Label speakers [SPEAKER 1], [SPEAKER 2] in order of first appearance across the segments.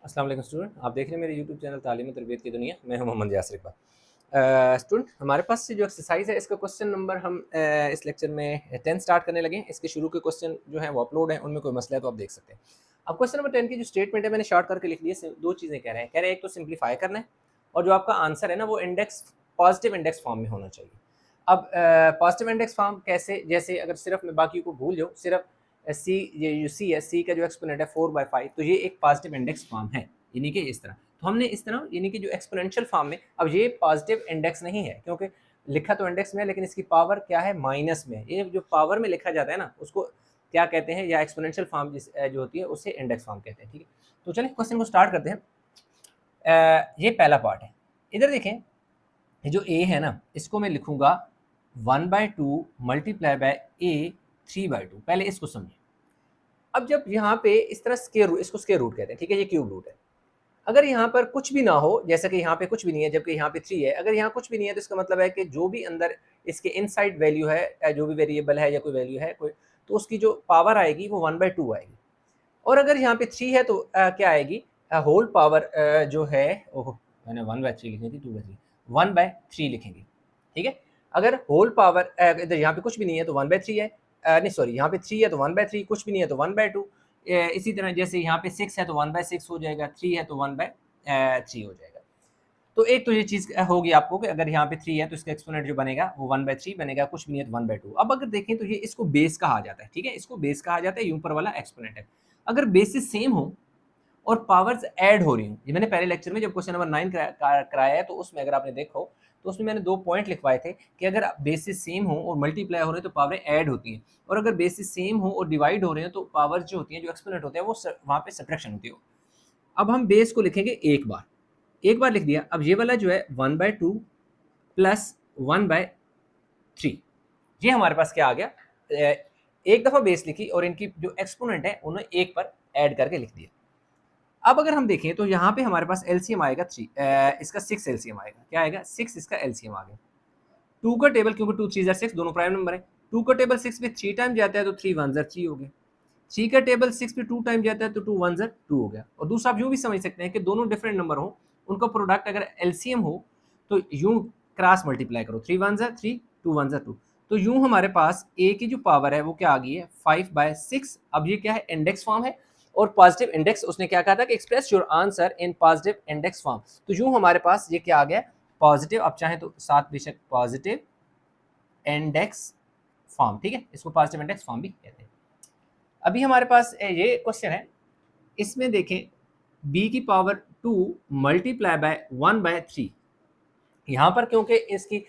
[SPEAKER 1] अस्सलाम वालेकुम स्टूडेंट, आप देख रहे हैं मेरे यूट्यूब चैनल तालीम और तरबियत की दुनिया। मैं हूं मोहम्मद यासिर इकबाल। स्टूडेंट, हमारे पास से जो एक्सरसाइज है इसका क्वेश्चन नंबर हम इस लेक्चर में 10 स्टार्ट करने लगे हैं। इसके शुरू के क्वेश्चन जो हैं वो अपलोड हैं, उनमें कोई मसला है तो आप देख सकते हैं। अब क्वेश्चन नंबर 10 की जो स्टेटमेंट है मैंने शॉर्ट करके लिख ली है। दो चीज़ें कह रहे हैं एक तो सिंप्लीफाई करना है और जो आपका आंसर है ना वो इंडेक्स पॉजिटिव इंडेक्स फॉर्म में होना चाहिए। अब पॉजिटिव इंडेक्स फॉर्म कैसे, जैसे अगर सिर्फ मैं बाकी को भूल जाऊँ, सिर्फ सी, ये जो सी है, सी का जो एक्सपोनेंट है 4/5, तो ये एक पॉजिटिव इंडेक्स फॉर्म है, यानी कि इस तरह। तो हमने इस तरह, यानी कि जो एक्सपोनेंशियल फॉर्म में, अब ये पॉजिटिव इंडेक्स नहीं है क्योंकि लिखा तो इंडेक्स में है लेकिन इसकी पावर क्या है, माइनस में। ये जो पावर में लिखा जाता है ना उसको क्या कहते हैं, या एक्सपोनेंशियल फॉर्म जो होती है उसे इंडेक्स फॉर्म कहते हैं। ठीक है, तो चलिए क्वेश्चन को स्टार्ट करते हैं। ये पहला पार्ट है। इधर देखें, ये जो ए है ना इसको मैं लिखूंगा 1/2 मल्टीप्लाई बाय ए 3/2। पहले इसको समझिए। अब जब यहाँ पे इस तरह स्क्वायर रूट, इसको स्क्वायर रूट कहते हैं, ठीक है, ये क्यूब रूट है। अगर यहाँ पर कुछ भी ना हो, जैसा कि यहाँ पे कुछ भी नहीं है जबकि यहाँ पे 3 है, अगर यहाँ कुछ भी नहीं है तो इसका मतलब है कि जो भी अंदर इसके इनसाइड वैल्यू है, जो भी वेरिएबल है या कोई वैल्यू है कोई, तो उसकी जो पावर आएगी वो 1/2 आएगी। और अगर यहाँ पे 3 है तो क्या आएगी, होल पावर जो है, ओहो मैंने 1/3 लिखी थी, 2/3, 1/3 लिखेंगे। ठीक है, अगर होल पावर इधर यहाँ पे कुछ भी नहीं है तो 1/3 है, नहीं सॉरी, यहाँ पे 3 है तो 1/3, कुछ भी नहीं है तो 1/2। इसी तरह जैसे यहाँ पे 6 है तो 1/6 हो जाएगा, 3 है तो 1/3 हो जाएगा। तो एक तो ये चीज़ होगी आपको कि अगर यहाँ पे 3 है तो इसका एक्सपोनेंट जो बनेगा वो 1/3 बनेगा, कुछ भी नहीं है तो 1/2। अब अगर देखें तो ये इसको बेस कहा जाता है। ठीक है, इसको बेस कहा जाता है, ये ऊपर वाला एक्सपोनेंट है। अगर बेसिस सेम हो और पावर्स ऐड हो रही हूँ, ये मैंने पहले लेक्चर में जब क्वेश्चन नंबर 9 कराया है तो उसमें अगर आपने देखो तो उसमें मैंने 2 पॉइंट लिखवाए थे कि अगर बेसिस सेम हो और मल्टीप्लाई हो रहे हैं तो पावरें ऐड होती हैं, और अगर बेसिस सेम हो और डिवाइड हो रहे हैं तो पावर्स जो होती हैं, जो एक्सपोनेंट होते हैं, वो वहाँ पे सब्ट्रैक्शन होती है। अब हम बेस को लिखेंगे एक बार लिख दिया। अब ये वाला जो है 1/2 प्लस 1/3, ये हमारे पास क्या आ गया, एक दफ़ा बेस लिखी और इनकी जो एक्सपोनेंट है उन्हें एक पर ऐड करके लिख दिया। अब अगर हम देखें तो यहाँ पे हमारे पास एलसीएम आएगा 3, इसका 6 एलसीएम आएगा। क्या आएगा, 6 इसका एलसीएम आ गया। 2 का टेबल, क्योंकि 2 3 6 दोनों प्राइम नंबर है, 2 का टेबल 6 पे 3 टाइम जाता है तो 3 1 3 हो गया। 3 का टेबल 6 पे 2 टाइम जाता है तो 2 1 2 हो गया। और दूसरा आप यूँ भी समझ सकते हैं कि दोनों डिफरेंट नंबर हो, उनका प्रोडक्ट अगर एलसीएम हो तो यूँ क्रॉस मल्टीप्लाई करो, 3 1 3, 2 1 2। तो यूँ हमारे पास ए की जो पावर है वो क्या आ गई है, 5/6। अब ये क्या है, इंडेक्स फॉर्म है और पॉजिटिव इंडेक्स, उसने क्या कहा था कि express your answer in positive index form. तो यूँ हमारे पास ये क्या आ गया, पॉजिटिव, अब चाहे तो साथ बेशक पॉजिटिव इंडेक्स फॉर्म। ठीक है, इसको पॉजिटिव इंडेक्स फॉर्म भी कहते हैं। अभी हमारे पास ये क्वेश्चन है, इसमें देखें b की पावर 2 मल्टीप्लाई बाय 1/3। यहाँ पर क्योंकि इसकी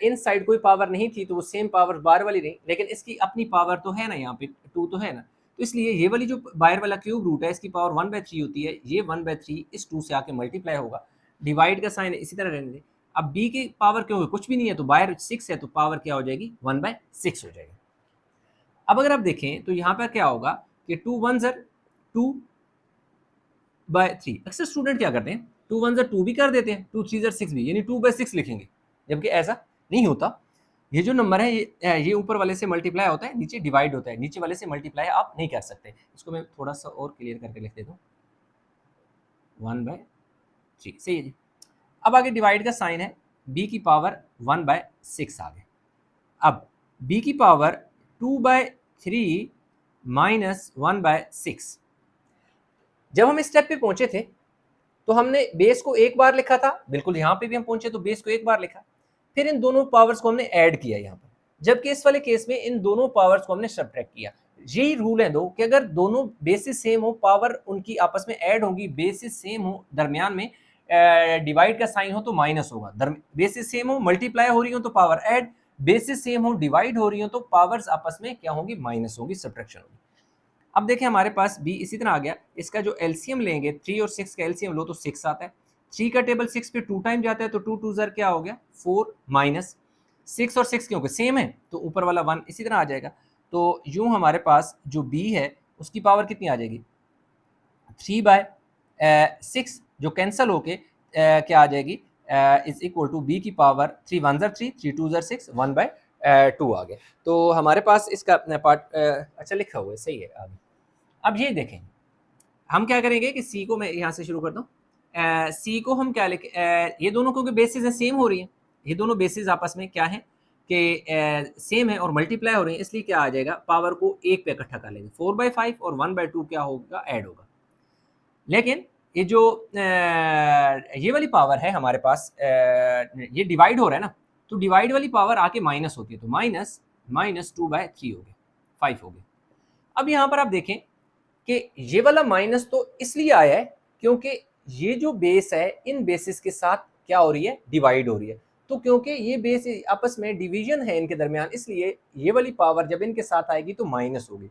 [SPEAKER 1] इन साइड कोई पावर नहीं थी तो वो सेम पावर बाहर वाली रही, लेकिन इसकी अपनी पावर तो है ना, यहाँ पे 2 तो है ना, तो इसलिए ये वाली जो बाहर वाला क्यूब रूट है इसकी पावर 1/3 होती है, ये 1/3 इस 2 से आके मल्टीप्लाई होगा, डिवाइड का साइन इसी तरह रहने दें। अब b की पावर क्यों है, कुछ भी नहीं है तो बाहर 6 है तो पावर क्या हो जाएगी, 1/6 हो जाएगी। अब अगर आप देखें तो यहाँ पर क्या होगा कि 2 1 2/3। अक्सर स्टूडेंट क्या करते हैं, 2 1 2 भी कर देते हैं, 2 3 6 भी, यानी 2/6 लिखेंगे, जबकि ऐसा नहीं होता। ये जो नंबर है ये ऊपर वाले से मल्टीप्लाई होता है, नीचे डिवाइड होता है, नीचे वाले से मल्टीप्लाई आप नहीं कर सकते। इसको मैं थोड़ा सा और क्लियर करके लिख देता हूँ, 1/3 सही है जी। अब आगे डिवाइड का साइन है, b की पावर 1/6 आ गए। अब b की पावर 2/3 माइनस 1/6। जब हम इस स्टेप पे पहुंचे थे तो हमने बेस को एक बार लिखा था, बिल्कुल यहाँ पे भी हम पहुंचे तो बेस को एक बार लिखा, फिर इन दोनों पावर्स को हमने ऐड किया यहाँ पर, जबकि इस वाले केस में इन दोनों पावर्स को हमने सब्ट्रैक्ट किया। यही रूल है दो कि अगर दोनों बेसिस सेम हो, पावर उनकी आपस में ऐड होगी, बेसिस सेम हो, दरमियान में डिवाइड का साइन हो तो माइनस होगा, बेसिस सेम हो, मल्टीप्लाई हो रही हो तो पावर ऐड, बेसिस सेम हो, डिवाइड हो रही हो तो पावर्स आपस में क्या होंगी, माइनस होंगी, सब्ट्रैक्शन होगी। अब देखें हमारे पास b इसी तरह आ गया, इसका जो एलसीएम लेंगे, 3 और 6 का एलसीएम लो तो 6 आता है, 3 का टेबल 6 पे 2 टाइम जाता है तो 2 2 ज़र क्या हो गया, 4 माइनस 6 और 6 क्योंकि सेम है तो ऊपर वाला 1 इसी तरह आ जाएगा। तो यूं हमारे पास जो b है उसकी पावर कितनी आ जाएगी, 3/6, जो कैंसिल होके क्या आ जाएगी, इज इक्वल टू b की पावर 3 1 ज़र 3, 3 2 ज़र 6, 1/2 आ गया। तो हमारे पास इसका पार्ट अच्छा लिखा हुआ है, सही है आगे। अब ये देखें, हम क्या करेंगे कि सी को मैं यहाँ से शुरू करता हूँ। सी को हम क्या लिख, ये दोनों क्योंकि बेसिस है सेम हो रही है, ये दोनों बेसिस आपस में क्या है कि सेम है और मल्टीप्लाई हो रही है, इसलिए क्या आ जाएगा, पावर को एक पे इकट्ठा कर लेंगे। 4/5 और 1/2 क्या होगा, ऐड होगा। लेकिन ये जो ये वाली पावर है हमारे पास, ये डिवाइड हो रहा है ना, तो डिवाइड वाली पावर आके माइनस होती है, तो माइनस 2/3 हो गया, 5 हो गया। अब यहाँ पर आप देखें कि ये वाला माइनस तो इसलिए आया है क्योंकि ये जो बेस है इन बेसिस के साथ क्या हो रही है, डिवाइड हो रही है। तो क्योंकि ये बेस आपस में डिवीजन है इनके दरमियान, इसलिए ये वाली पावर जब इनके साथ आएगी तो माइनस होगी।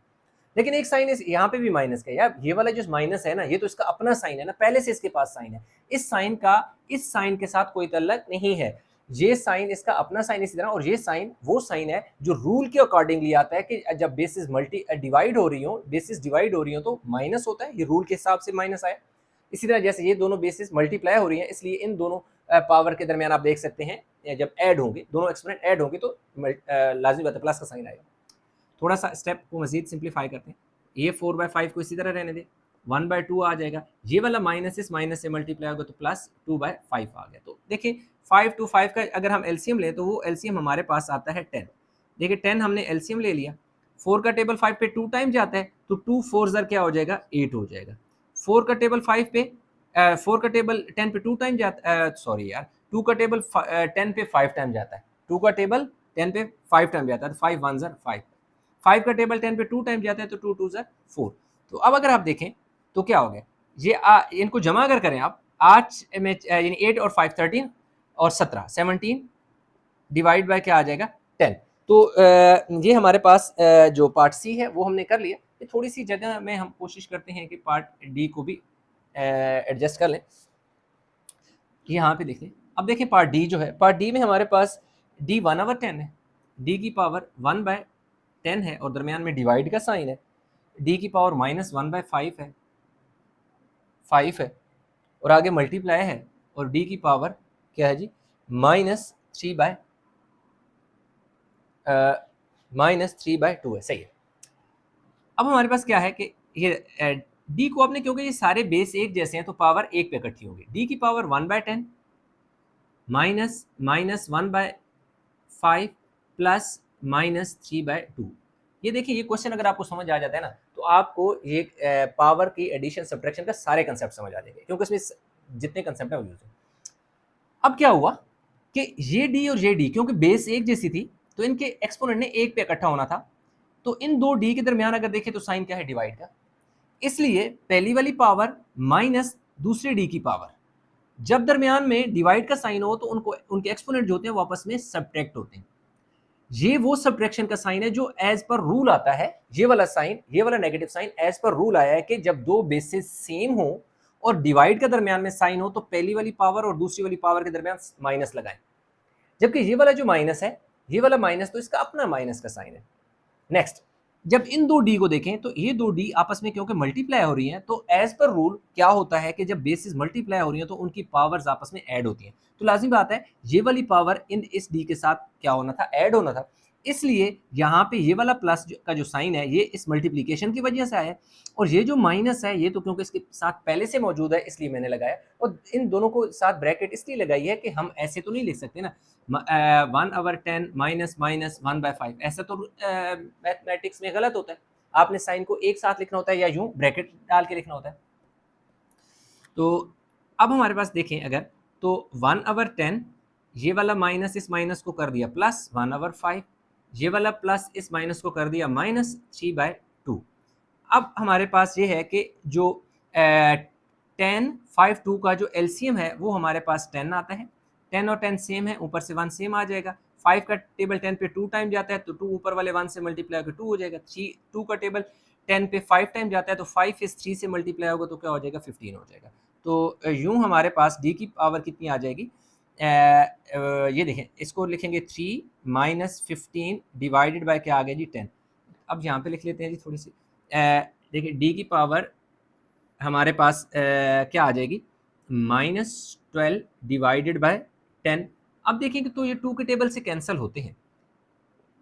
[SPEAKER 1] लेकिन एक साइन यहाँ पे भी माइनस का, यार ये वाला जो माइनस है ना, ये तो इसका अपना साइन है ना, पहले से इसके पास साइन है। इस साइन का इस साइन के साथ कोई ताल्लुक नहीं है, ये साइन इसका अपना साइन इसी तरह, और ये साइन वो साइन है जो रूल के अकॉर्डिंगली आता है कि जब बेसिस मल्टी डिवाइड हो रही हो, बेसिस डिवाइड हो रही हो तो माइनस होता है, ये रूल के हिसाब से माइनस आया। इसी तरह जैसे ये दोनों बेसिस मल्टीप्लाई हो रही हैं, इसलिए इन दोनों पावर के दरमियान आप देख सकते हैं जब ऐड होंगे, दोनों एक्सपोनेंट ऐड होंगे तो लाजिमी बात है प्लस का साइन आएगा। थोड़ा सा स्टेप को मजीद सिंप्लीफाई करते हैं, ये 4/5 को इसी तरह रहने दे, 1/2 आ जाएगा, ये वाला माइनस इस माइनस से मल्टीप्लाई होगा तो प्लस 2/5 आ गया। तो देखिए 5 to 5 का अगर हम एलसीएम लें तो वो एलसीएम हमारे पास आता है 10। देखिए 10 हमने एलसीएम ले लिया, 4 का टेबल 5 पे 2 टाइम जाता है तो 2 4 ज़र क्या हो जाएगा, 8 हो जाएगा। 4 का टेबल 5 पे 4 का टेबल 10 पे 2 टाइम जाता, सॉरी यार, 2 का टेबल 10 पे 5 टाइम जाता है, 2 का टेबल 10 पे 5 टाइम जाता है, तो 5 1 ज़र 5, 5 का टेबल 10 पे 2 टाइम जाता है तो 2 2 ज़र 4। तो अब अगर आप देखें तो क्या हो गया, ये इनको जमा अगर करें आप 8 में, यानी 8 और 5 13 और 17 डिवाइड बाय क्या आ जाएगा, 10। तो ये हमारे पास जो पार्ट सी है वो हमने कर लिया। ये थोड़ी सी जगह में हम कोशिश करते हैं कि पार्ट डी को भी एडजस्ट कर लें। यहाँ पे देखें, अब देखें पार्ट डी जो है, पार्ट डी में हमारे पास डी 1/10 है, डी की पावर 1/10 है और दरमियान में डिवाइड का साइन है, डी की पावर -1/5 है, 5 है, और आगे मल्टीप्लाई है, और डी की पावर क्या है जी, -3/2 है, सही है। अब हमारे पास क्या है कि ये डी को आपने, क्योंकि ये सारे बेस एक जैसे हैं तो पावर एक पे इकट्ठी होगी, डी की पावर 1/10 -1/5 प्लस -3/2। ये देखिए, ये क्वेश्चन अगर आपको समझ आ जाता है ना तो आपको ये पावर की एडिशन सब्ट्रैक्शन का सारे कंसेप्ट समझ आ जाएंगे, क्योंकि इसमें जितने कंसेप्ट है वो यूज है। अब क्या हुआ कि ये डी और ये डी क्योंकि बेस एक जैसी थी तो इनके एक्सपोनेंट ने एक पे इकट्ठा होना था, तो इन दो डी के दरमियान अगर देखें तो साइन क्या है, डिवाइड का, इसलिए पहली वाली पावर माइनस दूसरे डी की पावर, जब दरमियान में डिवाइड का साइन हो तो उनको उनके एक्सपोनेंट जो होते हैं वो आपस में सब्ट्रैक्ट होते हैं। ये वो सब्ट्रैक्शन का साइन है जो एज पर रूल आता है, ये वाला साइन, ये वाला negative sign as per rule आया है कि जब दो बेसिस सेम हो और डिवाइड के दरमियान में साइन हो तो पहली वाली पावर और दूसरी वाली पावर के दरमियान माइनस लगाएं। जबकि ये वाला जो माइनस है, ये वाला माइनस तो इसका अपना माइनस का साइन है। नेक्स्ट, जब इन दो डी को देखें तो ये दो डी आपस में क्योंकि मल्टीप्लाई हो रही हैं तो एज पर रूल क्या होता है कि जब बेसिस मल्टीप्लाई हो रही हैं तो उनकी पावर्स आपस में ऐड होती हैं, तो लाजिमी बात है ये वाली पावर इन इस डी के साथ क्या होना था, ऐड होना था। इसलिए यहाँ पे ये वाला प्लस का जो साइन है ये इस मल्टीप्लीकेशन की वजह से आया है, और ये जो माइनस है ये तो क्योंकि इसके साथ पहले से मौजूद है इसलिए मैंने लगाया, और इन दोनों को साथ ब्रैकेट इसलिए लगाई है कि हम ऐसे तो नहीं लिख सकते ना 1/10 माइनस 1/5, ऐसा तो मैथमेटिक्स में गलत होता है, आपने साइन को एक साथ लिखना होता है या यूं ब्रैकेट डाल के लिखना होता है। तो अब हमारे पास देखें अगर, तो 1/10 ये वाला माइनस इस माइनस को कर दिया प्लस 1/5, ये वाला प्लस इस माइनस को कर दिया -3/2। अब हमारे पास ये है कि जो 10 5 2 का जो एलसीएम है वो हमारे पास 10 आता है, 10 और 10 सेम है, ऊपर से 1 सेम आ जाएगा, 5 का टेबल 10 पे 2 टाइम जाता है तो 2 ऊपर वाले 1 से मल्टीप्लाई होकर 2 हो जाएगा, 2 का टेबल 10 पे 5 टाइम जाता है तो 5 इस 3 से मल्टीप्लाई होगा तो क्या हो जाएगा, 15 हो जाएगा। तो यूं हमारे पास डी की पावर कितनी आ जाएगी, ये देखें, इसको लिखेंगे 3 माइनस 15 डिवाइडेड बाय क्या आ गया जी, 10। अब यहाँ पे लिख लेते हैं जी थोड़ी सी, देखिए डी की पावर हमारे पास क्या आ जाएगी, -12 डिवाइडेड बाय 10। अब देखेंगे तो ये 2 के टेबल से कैंसिल होते हैं,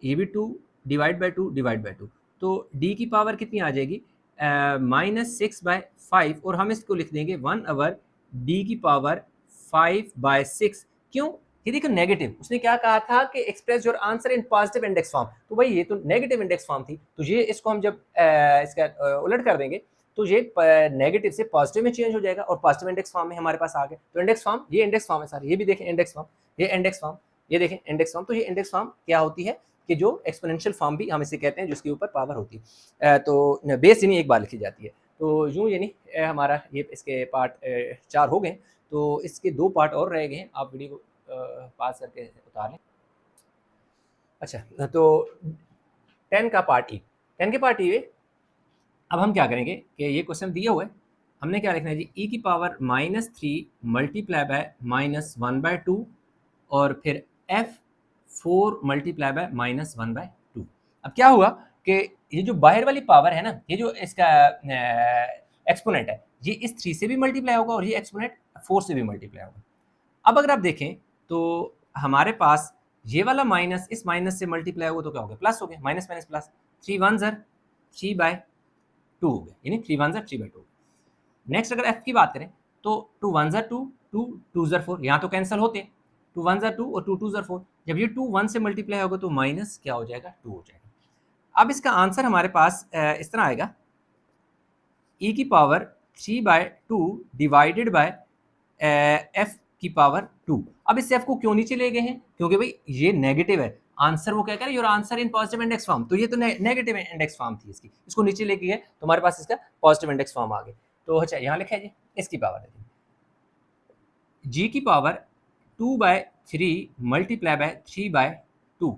[SPEAKER 1] ये भी 2 डिवाइड बाय 2 डिवाइड बाय 2, तो डी की पावर कितनी आ जाएगी, -6/5 और हम इसको लिख देंगे 1/d की पावर 5/6। क्यों? ये देखो नेगेटिव, उसने क्या कहा था कि express your answer in positive index form, तो भाई ये तो नेगेटिव इंडेक्स फॉर्म थी, तो ये इसको हम जब इसका उलट कर देंगे तो ये नेगेटिव से पॉजिटिव में चेंज हो जाएगा और पॉजिटिव इंडेक्स फॉर्म में हमारे पास आ गया। तो इंडेक्स फॉर्म, ये इंडेक्स फॉर्म है सारे, ये भी देखें इंडेक्स फॉर्म, ये इंडेक्स फॉर्म, ये देखें इंडेक्स फॉर्म। तो ये इंडेक्स फॉर्म क्या होती है कि जो एक्सपोनेंशियल फॉर्म भी हम इसे कहते हैं, जिसके ऊपर पावर होती है, तो बेस यानी एक बार लिखी जाती है। तो यूँ यानी हमारा ये इसके पार्ट 4 हो गए, तो इसके 2 पार्ट और रह गए हैं, आप वीडियो को पास करके उतार लें। अच्छा, तो 10 का पार्ट ई, 10 के पार्ट ई में अब हम क्या करेंगे कि ये क्वेश्चन दिया हुआ है, हमने क्या लिखना है जी, e की पावर -3 मल्टीप्लाई बाय -1/2 और फिर f4 मल्टीप्लाई बाय -1/2। अब क्या हुआ कि ये जो बाहर वाली पावर है ना, ये जो इसका एक्सपोनेंट है, ये इस 3 से भी मल्टीप्लाई होगा और ये एक्सपोनेंट 4 से भी मल्टीप्लाई होगा। अब अगर आप देखें तो हमारे पास ये वाला माइनस इस माइनस से मल्टीप्लाई होगा तो क्या हो गया, प्लस हो गया, माइनस माइनस प्लस, 3 1 ज़र 3/2 हो गया, यानी 3 1 ज़र 3/2। नेक्स्ट अगर f की बात करें तो 2 1 ज़र 2, 2 2 ज़र 4, यहाँ तो कैंसिल होते हैं, 2 1 ज़र 2 और 2 2 ज़र 4। जब ये 2 1 से मल्टीप्लाई होगा तो माइनस क्या हो जाएगा, 2 हो जाएगा। अब इसका आंसर हमारे पास इस तरह आएगा, e की पावर 3/2 डिवाइडेड बाय f की पावर 2। अब इस f को क्यों नीचे ले गए हैं, क्योंकि भाई ये नेगेटिव है, आंसर वो क्या कह रहे हैं, your answer in positive index form, तो ये तो नेगेटिव इंडेक्स फॉर्म थी इसकी, इसको नीचे ले गए तो हमारे पास इसका पॉजिटिव इंडेक्स फॉर्म आ गया। तो अच्छा यहाँ लिखा है जी, इसकी पावर है g की पावर 2/3 मल्टीप्लाई बाय 3/2।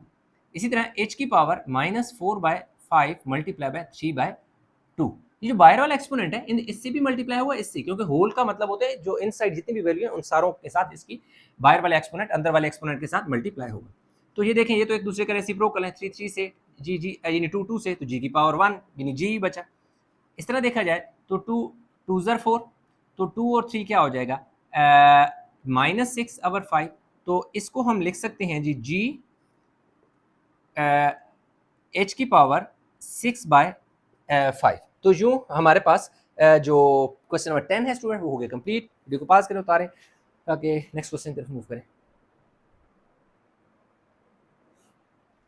[SPEAKER 1] इसी तरह h की पावर -4/5 मल्टीप्लाई बाय 3/2। ये जो बाहर वाला एक्सपोनेंट है, इससे भी मल्टीप्लाई हुआ इससे, क्योंकि होल का मतलब होता है जो इनसाइड जितनी भी वैल्यू है उन सारों के साथ इसकी बाहर वाले एक्सपोनेंट अंदर वाले एक्सपोनेंट के साथ मल्टीप्लाई होगा। तो ये देखें, ये तो एक दूसरे का रेसिप्रोकल है, 3 3 से जी यानी 2 2 से, तो जी की पावर 1 यानी जी बचा। इस तरह देखा जाए तो 2 2 ज़र 4, तो 2 और 3 क्या हो जाएगा, -6/5। तो इसको हम लिख सकते हैं जी h की पावर 6/5। तो यूँ हमारे पास जो क्वेश्चन नंबर 10 है स्टूडेंट, वो हो गया कंप्लीट। वीडियो को पास करें, उतारें, ताकि नेक्स्ट क्वेश्चन की तरफ मूव करें।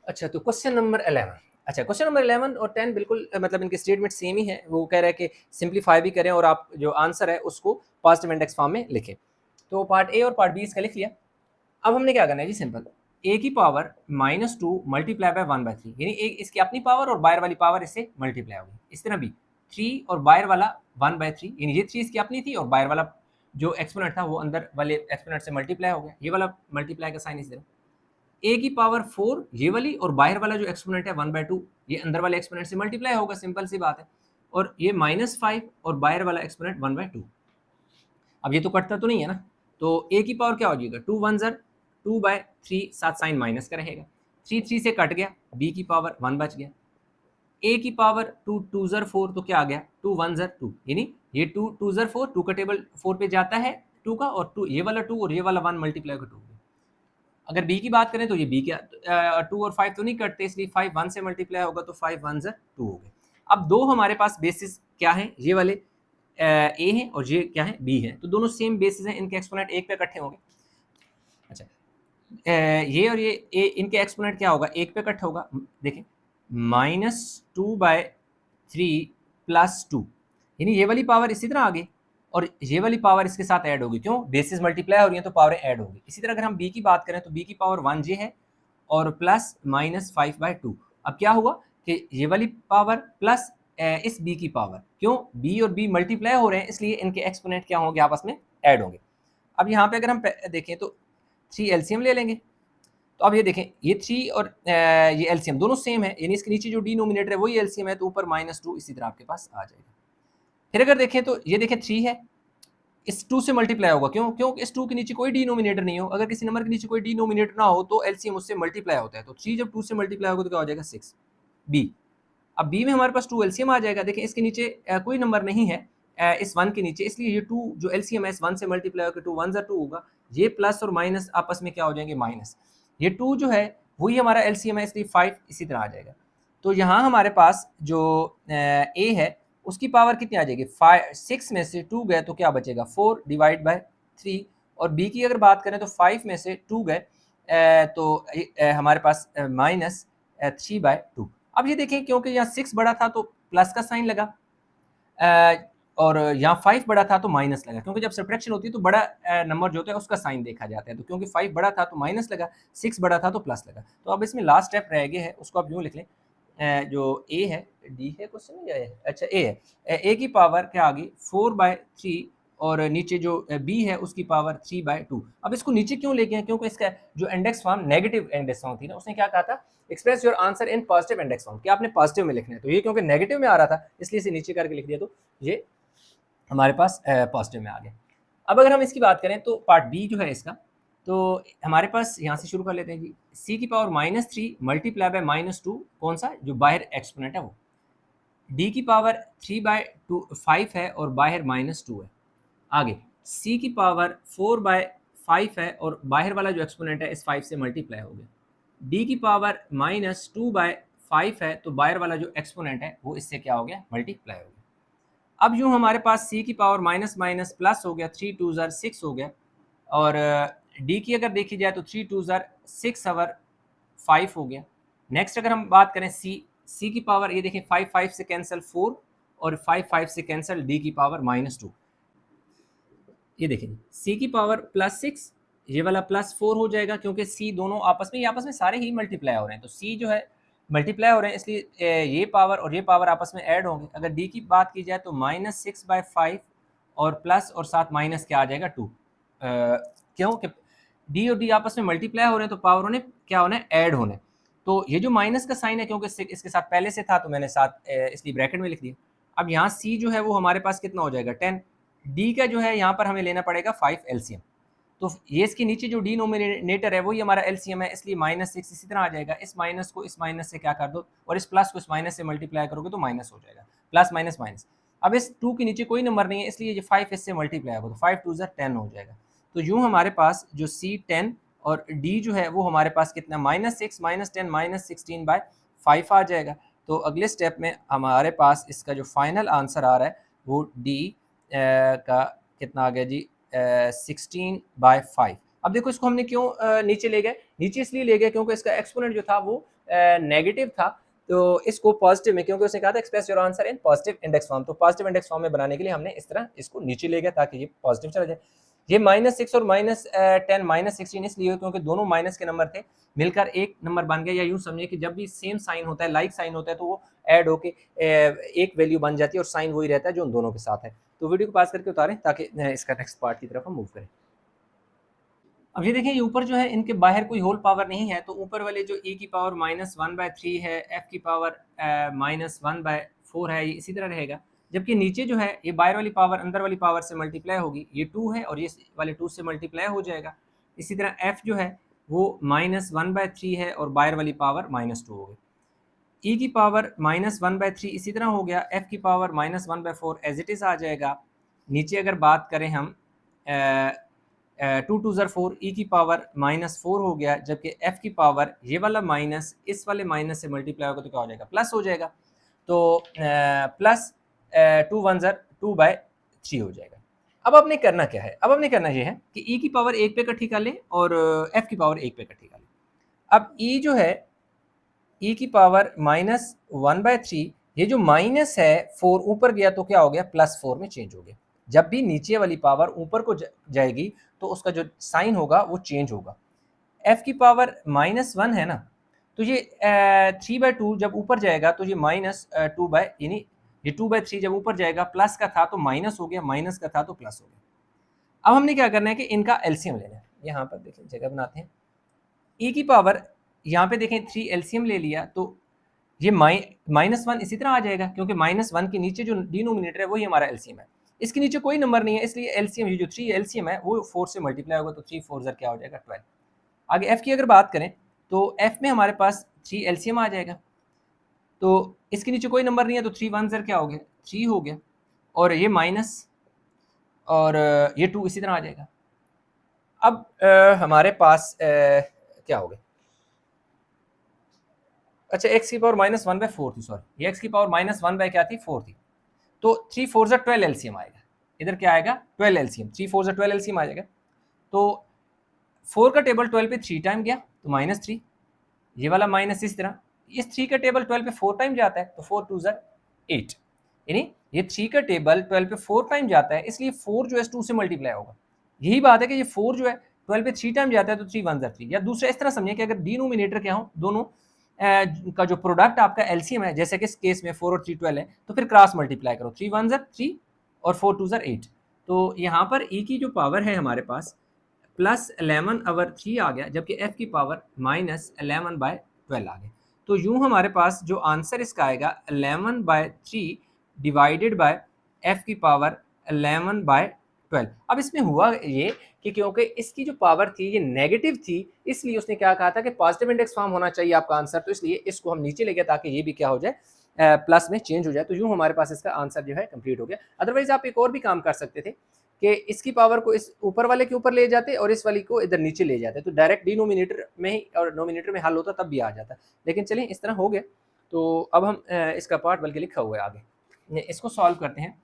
[SPEAKER 1] अच्छा, तो क्वेश्चन नंबर 11। अच्छा, क्वेश्चन नंबर 11 और 10 बिल्कुल मतलब इनके स्टेटमेंट सेम ही है। वो कह रहा है कि सिंप्लीफाई भी करें और आप जो आंसर है उसको पॉजिटिव इंडेक्स फॉर्म में लिखें। तो पार्ट ए और पार्ट बी इसका लिख लिया। अब हमने क्या करना है जी, सिंपल, a की पावर -2 मल्टीप्लाई बाय 1/3, यानी एक इसकी अपनी पावर और बाहर वाली पावर इससे मल्टीप्लाई होगी। इस तरह भी 3 और बाहर वाला 1/3, यानी ये 3 इसकी अपनी थी और बाहर वाला जो एक्सपोनेंट था वो अंदर वाले एक्सपोनेंट से मल्टीप्लाई हो गया। ये वाला मल्टीप्लाई का साइन इस तरह, a की पावर 4 ये वाली और बाहर वाला जो एक्सपोनेंट है 1/2, ये अंदर वाले एक्सपोनेंट से मल्टीप्लाई होगा, सिंपल सी बात है। और ये -5 और बाहर वाला एक्सपोनेंट 1/2। अब ये तो कटता तो नहीं है ना, तो a की पावर क्या हो जाएगा, 2 1 ज़र 2/3, साथ साइन माइनस का रहेगा, 3 3 से कट गया, b की पावर 1 बच गया। a की पावर 2 2 ज़र 4, तो क्या आ गया, 2 1 ज़र 2, यानी ये 2 2 ज़र 4, 2 का टेबल 4 पे जाता है 2 का, और 2 ये वाला 2 और ये वाला 1 मल्टीप्लाई का 2। अगर b की बात करें तो ये b क्या 2 और 5 तो नहीं कटते, इसलिए 5 1 से मल्टीप्लाई होगा, तो 5 1 ज़र 2 हो गए। अब दो हमारे पास बेसिस क्या है, ये वाले a है और ये क्या है, b है, तो दोनों सेम बेसिस हैं, इनके एक्सपोनेंट एक पे इकट्ठे होंगे। अच्छा, ये और ये इनके एक्सपोनेंट क्या होगा, एक पे कट होगा। देखें, -2/3 + 2, यानी ये वाली पावर इसी तरह आ गई और ये वाली पावर इसके साथ ऐड होगी। क्यों, बेसिस मल्टीप्लाई हो रही है तो पावरें ऐड होगी। इसी तरह अगर हम b की बात करें तो b की पावर 1 ये है और प्लस -5/2। अब क्या हुआ कि ये वाली पावर प्लस इस b की पावर, क्यों, b और b मल्टीप्लाई हो रहे हैं, इसलिए इनके एक्सपोनेंट क्या होंगे, आपस में ऐड होंगे। अब यहाँ पे अगर हम देखें तो 3 एलसीएम ले लेंगे, तो अब ये देखें, ये 3 और ये एलसीएम दोनों सेम है, यानी इसके नीचे जो डिनोमिनेटर है वही एलसीएम है, तो ऊपर -2 इसी तरह आपके पास आ जाएगा। फिर अगर देखें तो ये देखें 3 है, इस 2 से मल्टीप्लाई होगा, क्यों, इस 2 के नीचे कोई डिनोमिनेटर नहीं हो। अगर किसी नंबर के नीचे कोई डिनोमिनेटर ना हो तो एलसीएम उससे मल्टीप्लाई होता है, तो 3 जब 2 से मल्टीप्लाई होगा तो क्या हो जाएगा, 6 बी। अब बी में हमारे पास 2 एलसीएम आ जाएगा। देखें, इसके नीचे कोई नंबर नहीं है इस 1 के नीचे, इसलिए ये 2 जो एलसीएम है इस 1 से मल्टीप्लाई होकर 2 1 ज़र 2 होगा, ये प्लस और माइनस आपस में क्या हो जाएंगे, माइनस। ये 2 जो है वही हमारा एलसीएम है, इसलिए 5 इसी तरह आ जाएगा। तो यहाँ हमारे पास जो ए है उसकी पावर कितनी आ जाएगी, 6 में से 2 गए तो क्या बचेगा, 4 डिवाइड बाय 3। और बी की अगर बात करें तो 5 में से 2 गए तो हमारे पास -3/2। अब ये देखें क्योंकि यहाँ 6 बड़ा था तो प्लस का साइन लगा, और यहाँ 5 बड़ा था तो माइनस लगा, क्योंकि जब सब्ट्रैक्शन होती है तो बड़ा नंबर जो होता है उसका साइन देखा जाता है। तो क्योंकि 5 बड़ा था तो माइनस लगा, 6 बड़ा था तो प्लस लगा। तो अब इसमें लास्ट स्टेप रह गया है, उसको आप यूँ लिख लें, जो ए है, डी है क्वेश्चन में या ए है, अच्छा ए है, ए की पावर क्या आ गई 4/3, और नीचे जो बी है उसकी पावर 3/2। अब इसको नीचे क्यों लेके हैं, क्योंकि इसका जो index form negative index form थी ना, उसने क्या कहा था, express your answer in positive index form, कि आपने पॉजिटिव में लिखना है। तो ये क्योंकि नेगेटिव में आ रहा था इसलिए इसे नीचे करके लिख दिया, तो ये हमारे पास पॉजिटिव में आ गया। अब अगर हम इसकी बात करें तो पार्ट बी जो है इसका, तो हमारे पास यहाँ से शुरू कर लेते हैं जी, सी की पावर -3 मल्टीप्लाई बाय -2, कौन सा, जो बाहर एक्सपोनेंट है वो, डी की पावर 3/5 है और बाहर -2 है। आगे सी की पावर 4/5 है और बाहर वाला जो एक्सपोनेंट है इस 5 से मल्टीप्लाई हो गया। डी की पावर -2/5 है तो बाहर वाला जो एक्सपोनेंट है वो इससे क्या हो गया, मल्टीप्लाई हो गया। अब यूँ हमारे पास सी की पावर माइनस माइनस प्लस हो गया, 3 2 ज़र 6 हो गया, और डी की अगर देखी जाए तो 3 2 ज़र 6 और 5 हो गया। नेक्स्ट अगर हम बात करें सी की पावर, ये देखें 5 5 से कैंसिल 4 और 5 5 से कैंसिल डी की पावर -2। ये देखें सी की पावर +6, ये वाला +4 हो जाएगा, क्योंकि सी दोनों आपस में सारे ही मल्टीप्लाई हो रहे हैं, तो सी जो है मल्टीप्लाई हो रहे हैं, इसलिए ये पावर और ये पावर आपस में ऐड होंगे। अगर डी की बात की जाए तो -6/5 और प्लस और साथ माइनस क्या आ जाएगा 2, क्यों कि डी और डी आपस में मल्टीप्लाई हो रहे हैं तो पावरों ने क्या होना है, ऐड होना है। तो ये जो माइनस का साइन है क्योंकि इसके साथ पहले से था तो मैंने साथ इसलिए ब्रैकेट में लिख दिया। अब यहाँ सी जो है वो हमारे पास कितना हो जाएगा 10, डी का जो है यहाँ पर हमें लेना पड़ेगा 5 एलसीएम। तो ये इसके नीचे जो डिनोमिनेटर है वही हमारा एलसीएम है, इसलिए -6 इसी तरह आ जाएगा। इस माइनस को इस माइनस से क्या कर दो और इस प्लस को इस माइनस से मल्टीप्लाई करोगे तो माइनस हो जाएगा, प्लस माइनस माइनस। अब इस 2 के नीचे कोई नंबर नहीं है इसलिए ये 5 इससे मल्टीप्लाई होगा, तो 5 2 10 हो जाएगा। तो यूँ हमारे पास जो सी 10 और डी जो है वो हमारे पास कितना -6 -10 -16/5 आ जाएगा। तो अगले स्टेप में हमारे पास इसका जो फाइनल आंसर आ रहा है वो डी का कितना आ गया जी, 16/5। अब देखो इसको हमने क्यों नीचे ले गए, नीचे इसलिए ले गए क्योंकि इसका एक्सपोनेंट जो था वो नेगेटिव था, तो इसको पॉजिटिव में, क्योंकि उसने कहा था express your answer in positive index form, तो पॉजिटिव इंडेक्स फॉर्म में बनाने के लिए हमने इस तरह इसको नीचे ले गया ताकि ये पॉजिटिव चला जाए। ये -6 और -10 -16 इसलिए क्योंकि दोनों माइनस के नंबर थे, मिलकर एक नंबर बन गया, या यूँ समझिए कि जब भी सेम साइन होता है, लाइक साइन होता है, तो वो ऐड होके एक वैल्यू बन जाती है और साइन वही रहता है जो उन दोनों के साथ है। तो वीडियो को पास करके उतारें ताकि इसका नेक्स्ट पार्ट की तरफ हम मूव करें। अब ये देखें ये ऊपर जो है इनके बाहर कोई होल पावर नहीं है, तो ऊपर वाले जो e की पावर -1/3 है, f की पावर -1/4 है, ये इसी तरह रहेगा। जबकि नीचे जो है ये बाहर वाली पावर अंदर वाली पावर से मल्टीप्लाई होगी, ये 2 है और ये वाले 2 से मल्टीप्लाई हो जाएगा। इसी तरह f जो है वो -1/3 है और बाहर वाली पावर -2 हो गई। e की पावर -1/3 इसी तरह हो गया, f की पावर -1/4 एज इट इज़ आ जाएगा। नीचे अगर बात करें हम 2 2 ज़र 4, ई की पावर -4 हो गया, जबकि एफ की पावर ये वाला माइनस इस वाले माइनस से मल्टीप्लाई होगा तो क्या हो जाएगा, प्लस हो जाएगा। तो प्लस 2 1 ज़र 2/3 हो जाएगा। अब आपने करना क्या है, अब आपने करना ये है कि ई की पावर 1 पे इकट्ठी कर लें और एफ की पावर 1 पे इकट्ठी कर लें। अब ई जो है ई की पावर -1/3, ये जो माइनस है 4 ऊपर गया तो क्या हो गया, +4 में चेंज हो गया। जब भी नीचे वाली पावर ऊपर को जाएगी तो उसका जो साइन होगा वो चेंज होगा। f की पावर -1 है ना, तो ये 3/2 जब ऊपर जाएगा तो ये -2 बाय, यानी ये 2/3 जब ऊपर जाएगा, प्लस का था तो माइनस हो गया, माइनस का था तो प्लस हो गया। अब हमने क्या करना है कि इनका एलसीएम लेना है। यहाँ पर देखिए जगह बनाते हैं, e की पावर यहाँ पे देखें 3 एलसीएम ले लिया तो ये -1 इसी तरह आ जाएगा, क्योंकि -1 के नीचे जो डिनोमिनेटर है वही हमारा एलसीएम है। इसके नीचे कोई नंबर नहीं है इसलिए एलसीएम, ये जो 3 एलसीएम है वो 4 से मल्टीप्लाई होगा, तो 3 4 ज़र क्या हो जाएगा 12। आगे f की अगर बात करें तो f में हमारे पास 3 एलसीएम आ जाएगा, तो इसके नीचे कोई नंबर नहीं है तो 3 1 ज़र क्या हो गया 3 हो गया, और ये माइनस और ये 2 इसी तरह आ जाएगा। अब हमारे पास क्या हो गया, अच्छा x की पावर -1/4 थी, सॉरी ये x की पावर -1 बाय क्या थी 4 थी, तो 3 4 ज़ा 12 एलसीएम आएगा, इधर क्या आएगा 12 एलसीएम, 3 4 ज़ा 12 एलसीएम आ जाएगा। तो 4 का टेबल 12 पे 3 टाइम गया तो -3, ये वाला माइनस इस तरह, इस 3 का टेबल 12 पे 4 टाइम जाता है तो 4 2 ज़ा 8, यानी ये 3 का टेबल 12 पे 4 टाइम जाता है, इसलिए 4 जो है 2 से मल्टीप्लाई होगा। यही बात है कि ये 4 जो है 12 पे 3 टाइम जाता है तो 3 1 ज़ा 3, या दूसरा इस तरह समझिए कि अगर डिनोमिनेटर क्या हो, दोनों का जो प्रोडक्ट आपका एलसीएम है, जैसे कि इस केस में 4 और 3 12 है, तो फिर क्रॉस मल्टीप्लाई करो, 3 1 ज़ा 3 और 4 2 ज़ा 8। तो यहाँ पर e की जो पावर है हमारे पास प्लस 11/3 आ गया, जबकि f की पावर -11/12 आ गया। तो यूं हमारे पास जो आंसर इसका आएगा 11/3 डिवाइडेड बाय f की पावर 11/12। अब इसमें हुआ ये कि क्योंकि इसकी जो पावर थी ये नेगेटिव थी, इसलिए उसने क्या कहा था कि पॉजिटिव इंडेक्स फॉर्म होना चाहिए आपका आंसर, तो इसलिए इसको हम नीचे ले गए ताकि ये भी क्या हो जाए, प्लस में चेंज हो जाए। तो यूं हमारे पास इसका आंसर जो है कंप्लीट हो गया। अदरवाइज आप एक और भी काम कर सकते थे कि इसकी पावर को इस ऊपर वाले के ऊपर ले जाते और इस वाली को इधर नीचे ले जाते, तो डायरेक्ट डिनोमिनेटर में ही और नोमिनेटर में हल होता तब भी आ जाता। लेकिन चलिए इस तरह हो गया। तो अब हम इसका पार्ट बल्कि लिखा हुआ है आगे, इसको सॉल्व करते हैं।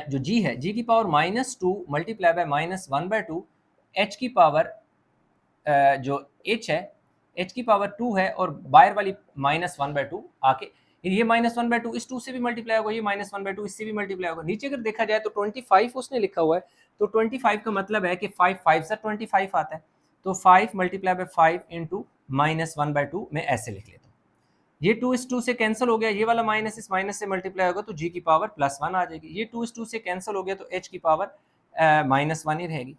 [SPEAKER 1] जो g है, g की पावर -2 मल्टीप्लाई बाय -1/2, h की पावर जो h है, h की पावर 2 है और बाहर वाली -1/2 आके ये -1/2 इस 2 से भी मल्टीप्लाई होगा, ये -1/2 इससे भी मल्टीप्लाई होगा। नीचे अगर देखा जाए तो 25 उसने लिखा हुआ है, तो 25 का मतलब है कि 5 5 से 25 आता है, तो 5 मल्टीप्लाई बाय 5 इंटू -1/2 मैं ऐसे लिख लेता हूँ। ये 2 इस 2 से कैंसिल हो गया, ये वाला माइनस इस माइनस से मल्टीप्लाई होगा तो g की पावर +1 आ जाएगी। ये 2 इस 2 से कैंसिल हो गया तो h की पावर -1 ही रहेगी।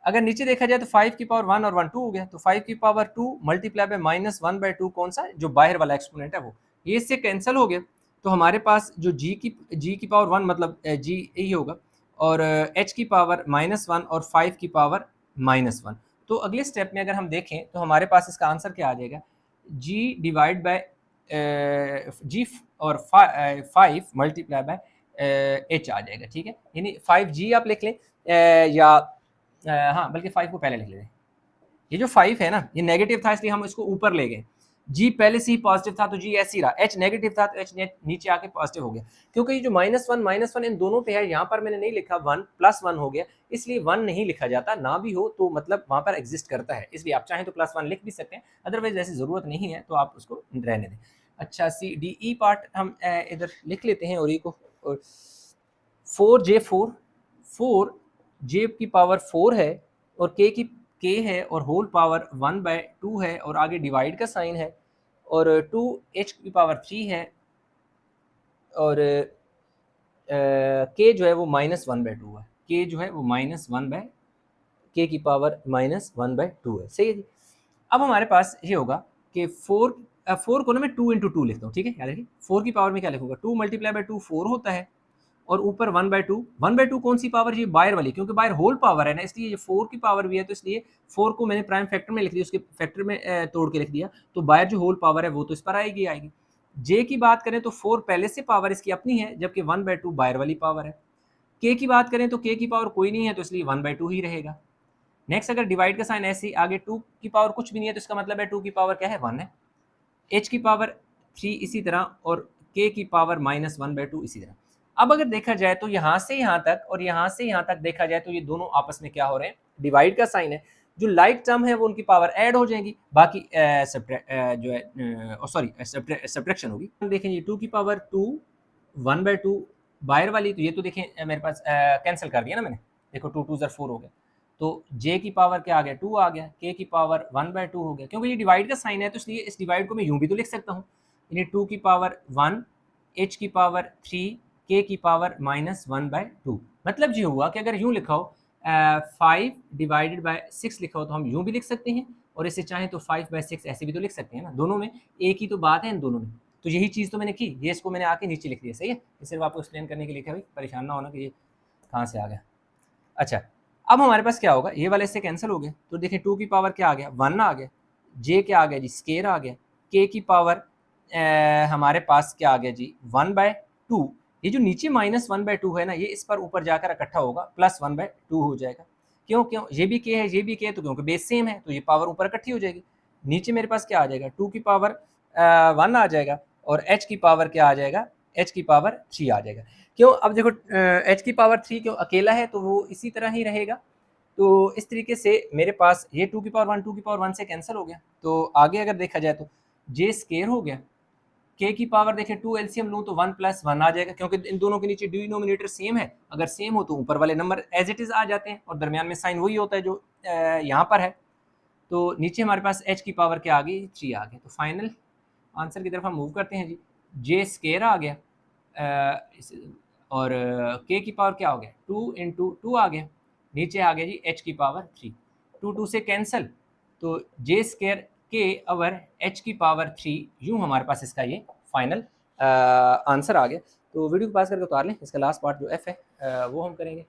[SPEAKER 1] अगर नीचे देखा जाए तो 5 की पावर 1 और 1 2 हो गया, तो 5 की पावर 2 मल्टीप्लाई बाय -1/2 कौन सा, जो बाहर वाला एक्सपोनेंट है वो, ये इससे कैंसिल हो गया। तो हमारे पास जो g की पावर 1 मतलब g यही होगा, और h की पावर -1 और 5 की पावर -1। तो अगले स्टेप में अगर हम देखें तो हमारे पास इसका आंसर क्या आ जाएगा, g डिवाइड बाय जी और 5 मल्टीप्लाई बाय h आ जाएगा। ठीक है, यानी 5g आप लिख लें, या हाँ बल्कि 5 को पहले लिख लेते हैं। ये जो 5 है ना, ये नेगेटिव था इसलिए हम इसको ऊपर ले गए, g पहले से ही पॉजिटिव था तो g ऐसे ही रहा, h नेगेटिव था तो h नीचे आके पॉजिटिव हो गया। क्योंकि ये जो -1 इन दोनों पे है, यहाँ पर मैंने नहीं लिखा 1 +1 हो गया, इसलिए 1 नहीं लिखा जाता, ना भी हो तो मतलब वहाँ पर एग्जिस्ट करता है, इसलिए आप चाहें तो +1 लिख भी सकते हैं, अदरवाइज ऐसी ज़रूरत नहीं है तो आप उसको रहने दें। अच्छा, सी डी ई पार्ट हम इधर लिख लेते हैं, और ई को 4j4 4j की पावर 4 है और k है और होल पावर 1/2 है और आगे डिवाइड का साइन है, और 2h की पावर 3 है और k जो है वो -1/2 है, k जो है वो k की पावर -1/2 है। सही है जी। अब हमारे पास ये होगा कि 4 को ना मैं 2 इंटू 2 लिखता हूँ। ठीक है, याद रखिए 4 की पावर में क्या लिखूंगा, 2 मल्टीप्लाई बाय 2 4 होता है, और ऊपर 1/2 कौन सी पावर, ये बाहर वाली, क्योंकि बाहर होल पावर है ना, इसलिए ये 4 की पावर भी है, तो इसलिए 4 को मैंने प्राइम फैक्टर में लिख दिया, उसके फैक्टर में तोड़ के लिख दिया, तो बाहर जो होल पावर है वो तो इस पर आएगी आएगी। जे की बात करें तो 4 पहले से पावर इसकी अपनी है, जबकि 1/2 बाहर वाली पावर है। के की बात करें तो के की पावर कोई नहीं है, तो इसलिए 1/2 ही रहेगा। नेक्स्ट अगर डिवाइड का साइन ऐसे ही, आगे 2 की पावर कुछ भी नहीं है तो इसका मतलब है 2 की पावर क्या है, 1 है। h की पावर 3 इसी तरह, और k की पावर -1/2 इसी तरह। अब अगर देखा जाए तो यहाँ से यहाँ तक और यहाँ से यहाँ तक देखा जाए तो ये दोनों आपस में क्या हो रहे हैं, डिवाइड का साइन है, जो लाइक टर्म है वो उनकी पावर ऐड हो जाएंगी, बाकी जो है सॉरी सब्ट्रैक्शन होगी। देखें ये 2 की पावर 2 1/2 बाहर वाली, तो ये तो देखें मेरे पास कैंसिल कर दिया ना मैंने, देखो 2 2 4 हो गया, तो j की पावर क्या आ गया, 2 आ गया, k की पावर 1/2 हो गया, क्योंकि ये डिवाइड का साइन है तो इसलिए इस डिवाइड को मैं यूं भी तो लिख सकता हूँ, यानी 2 की पावर 1 h की पावर 3 k की पावर -1/2। मतलब ये हुआ कि अगर यूं लिखा हो 5 डिवाइडेड बाय 6 लिखा हो तो हम यूं भी लिख सकते हैं, और इसे चाहें तो 5/6 ऐसे भी तो लिख सकते हैं ना, दोनों में एक ही तो बात है इन दोनों में। तो यही चीज़ तो मैंने की, ये इसको मैंने आके नीचे लिख दिया। सही है, ये सिर्फ आपको एक्सप्लेन करने के लिए, भाई परेशान ना होना कि ये कहाँ से आ गया। अच्छा, अब हमारे पास क्या होगा, ये वाले इससे कैंसिल हो गए, तो देखिए 2 की पावर क्या आ गया, 1 आ गया, j क्या आ गया जी, स्केयर आ गया, k की पावर हमारे पास क्या आ गया जी, 1/2। ये जो नीचे -1/2 है ना, ये इस पर ऊपर जाकर इकट्ठा होगा, +1/2 हो जाएगा। क्यों क्यों, ये भी k है ये भी k है, तो क्योंकि बेस सेम है तो ये पावर ऊपर इकट्ठी हो जाएगी। नीचे मेरे पास क्या आ जाएगा, 2 की पावर 1 आ जाएगा, और h की पावर क्या आ जाएगा, एच की पावर 3 आ जाएगा। क्यों? अब देखो एच की पावर 3 क्यों अकेला है तो वो इसी तरह ही रहेगा। तो इस तरीके से मेरे पास ये 2 की पावर 1 2 की पावर 1 से कैंसिल हो गया। तो आगे अगर देखा जाए तो जे स्केयर हो गया, के की पावर देखें 2 एलसीएम लूँ तो 1 + 1 आ जाएगा, क्योंकि इन दोनों के नीचे डिनोमिनेटर सेम है। अगर सेम हो तो ऊपर वाले नंबर एज इट इज़ आ जाते हैं और दरमियान में साइन वही होता है जो यहाँ पर है। तो नीचे हमारे पास एच की पावर क्या आ गई? 3 आ गई। तो फाइनल आंसर की तरफ हम मूव करते हैं जी। जे स्केयर आ गया और के की पावर क्या हो गया? 2 × 2 आ गया। नीचे आ गया जी एच की पावर 3। 2 2 से कैंसल, तो जे स्केयर के ओवर एच की पावर 3, यूँ हमारे पास इसका ये फाइनल आंसर आ गया। तो वीडियो को पास करके उतार लें। इसका लास्ट पार्ट जो एफ है वो हम करेंगे।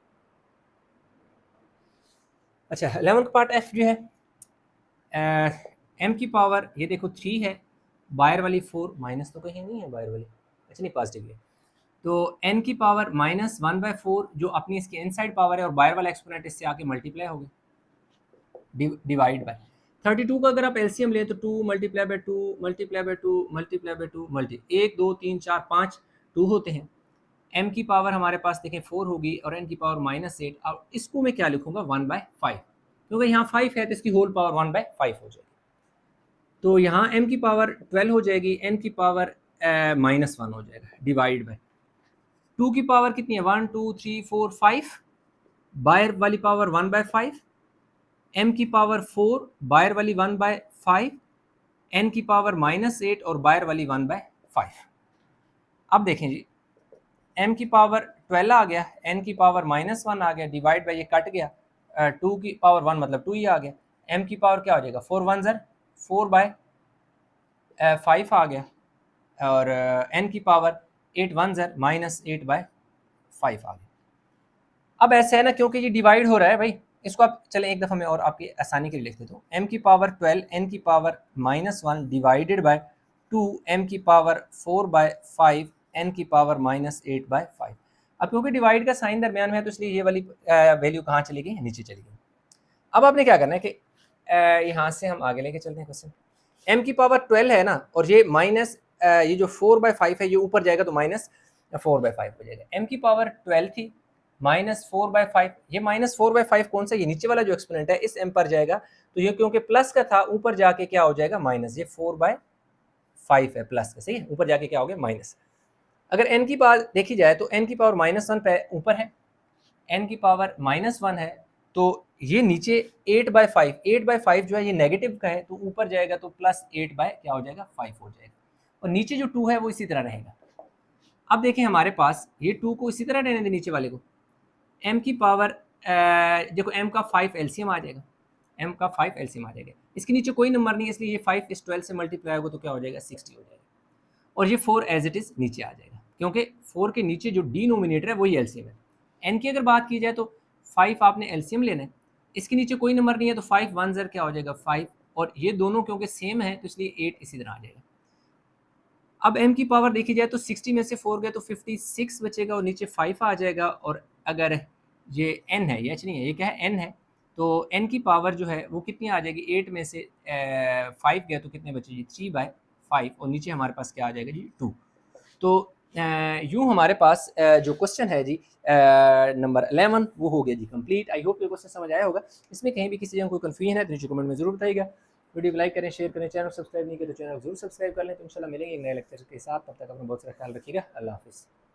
[SPEAKER 1] अच्छा, 11th पार्ट एफ जो है एम की पावर ये देखो 3 है, बाहर वाली 4 माइनस तो कहीं नहीं है बाहर वाली, अच्छा नहीं पॉजिटिव है। तो n की पावर -1/4 जो अपनी इसकी इनसाइड पावर है और बाहर वाला एक्सपोनेंट इससे आके मल्टीप्लाई हो गया डिवाइड बाय 32 का अगर आप एलसीएम लें तो 2 × 2 × 2 × 2 मल्टी 1 2 3 4 5 2 होते हैं। m की पावर हमारे पास देखें 4 होगी और n की पावर -8, और इसको मैं क्या लिखूंगा 1/5, क्योंकि यहाँ 5 है तो इसकी होल पावर 1/5 हो जाएगी। तो यहाँ m की पावर 12 हो जाएगी, n की पावर -1 हो जाएगा डिवाइड बाय 2 की पावर कितनी है 1 2 3 4 5, बाहर वाली पावर 1/5, m की पावर 4, बाहर वाली 1/5, n की पावर -8 और बाहर वाली 1/5। अब देखें जी m की पावर 12 आ गया, n की पावर -1 आ गया, डिवाइड बाय ये कट गया, 2 की पावर 1 मतलब 2 ही आ गया, m की पावर क्या हो जाएगा 4 1 ज़र 4/5 आ गया, और n की पावर 8 1 ज़र -8/5 आ गया। अब ऐसे है ना, क्योंकि ये डिवाइड हो रहा है भाई, इसको आप चलें एक दफ़ा मैं और आपकी आसानी के लिए लिख देता हूँ। m की पावर 12 n की पावर -1 डिवाइडेड बाय 2 m की पावर 4/5 n की पावर -8/5। अब क्योंकि डिवाइड का साइन दरमियान में है तो इसलिए ये वाली वैल्यू कहाँ चली गई? नीचे चली गई। अब आपने क्या करना है कि यहाँ से हम आगे लेके चलते हैं क्वेश्चन। m की पावर 12 है ना, और ये माइनस ये जो 4/5 है ये ऊपर जाएगा तो -4/5 हो जाएगा। m की पावर 12 थी, -4/5, ये -4/5 कौन सा? ये नीचे वाला जो एक्सपोनेंट है इस m पर जाएगा, तो ये क्योंकि प्लस का था ऊपर जाके क्या हो जाएगा माइनस, ये 4/5 है प्लस का, सही है, ऊपर जाके क्या हो गया माइनस। अगर n की बात देखी जाए तो n की पावर -1 पे ऊपर है, n की पावर -1 है, तो ये नीचे 8/5 जो है ये नेगेटिव का है, तो ऊपर जाएगा तो +8 बाय क्या हो जाएगा 5 हो जाएगा, और नीचे जो 2 है वो इसी तरह रहेगा। अब देखें हमारे पास ये 2 को इसी तरह रहने दें नीचे वाले को, m की पावर देखो m का 5 एलसीएम आ जाएगा, m का 5 एलसीएम आ जाएगा, इसके नीचे कोई नंबर नहीं है इसलिए ये 5 इस 12 से मल्टीप्लाई होगा तो क्या हो जाएगा 60 हो जाएगा, और ये 4 एज इट इज़ नीचे आ जाएगा, क्योंकि 4 के नीचे जो डिनोमिनेटर है वही एलसीएम है। n की अगर बात की जाए तो 5 आपने एलसीएम लेना है, इसके नीचे कोई नंबर नहीं है तो 5 1 ज़र क्या हो जाएगा 5, और ये दोनों क्योंकि सेम है तो इसलिए 8 इसी तरह आ जाएगा। अब m की पावर देखी जाए तो 60 में से 4 गए तो 56 बचेगा और नीचे 5 आ जाएगा, और अगर ये n है, ये h नहीं है, ये क्या है n है, तो n की पावर जो है वो कितनी आ जाएगी, 8 में से 5 गए तो कितने बचे जी 3/5, और नीचे हमारे पास क्या आ जाएगा जी 2। तो यूँ हमारे पास जो क्वेश्चन है जी नंबर 11 वो हो गया जी कंप्लीट। आई होप ये क्वेश्चन समझ आया होगा। इसमें कहीं भी किसी जगह कोई कन्फ्यूजन है तो नीचे कमेंट में ज़रूर बताइएगा। वीडियो को लाइक करें, शेयर करें, चैनल सब्सक्राइब नहीं किया तो चैनल जरूर सब्सक्राइब कर लें। तो इंशाल्लाह मिलेंगे एक नए लेक्चर के साथ, तब तक अपना बहुत सारा ख्याल रखिएगा। अल्लाह हाफिज़।